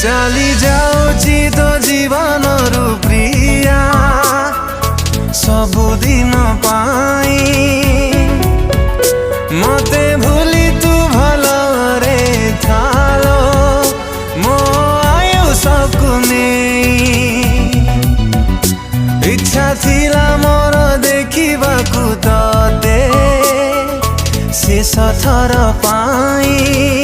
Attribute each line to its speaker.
Speaker 1: चली जाऊची तो जीवन रु प्रिया सबुदिन पाई मते भूली तू भलरे थालो मो आयुषकु इच्छा थिला मोर देखिबाकु तते शेष थर पाई।